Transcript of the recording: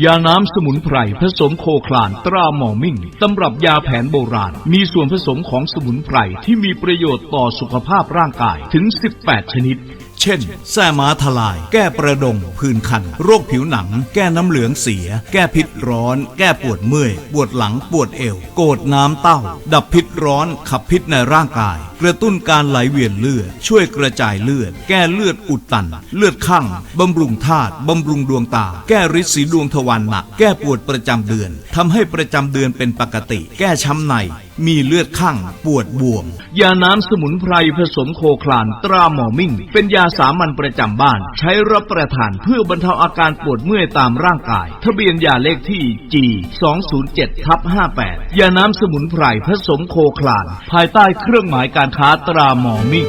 ยาน้ำสมุนไพรผสมโคคลานตราหมอมิ่งตำรับยาแผนโบราณมีส่วนผสมของสมุนไพรที่มีประโยชน์ต่อสุขภาพร่างกายถึง18ชนิดเช่นแส้ม้าทลายแก้ประดงผื่นคันโรคผิวหนังแก้น้ำเหลืองเสียแก้พิษร้อนแก้ปวดเมื่อยปวดหลังปวดเอวโกดน้ำเต้าดับพิษร้อนขับพิษในร่างกายกระตุ้นการไหลเวียนเลือดช่วยกระจายเลือดแก้เลือดอุดตันเลือดคั่งบำรุงธาตุบำรุงดวงตาแก้ฤทธิ์สีดวงทวารหนักแก้ปวดประจำเดือนทำให้ประจำเดือนเป็นปกติแก้ช้ำในมีเลือดคั่งปวดบวมยาน้ำสมุนไพรผสมโคคลานตราหมอมิ่งเป็นยาสามัญประจำบ้านใช้รับประทานเพื่อบรรเทาอาการปวดเมื่อยตามร่างกายทะเบียนยาเลขที่ G207/58 ยาน้ำสมุนไพรผสมโคคลานภายใต้เครื่องหมายการค้าตราหมอมิ่ง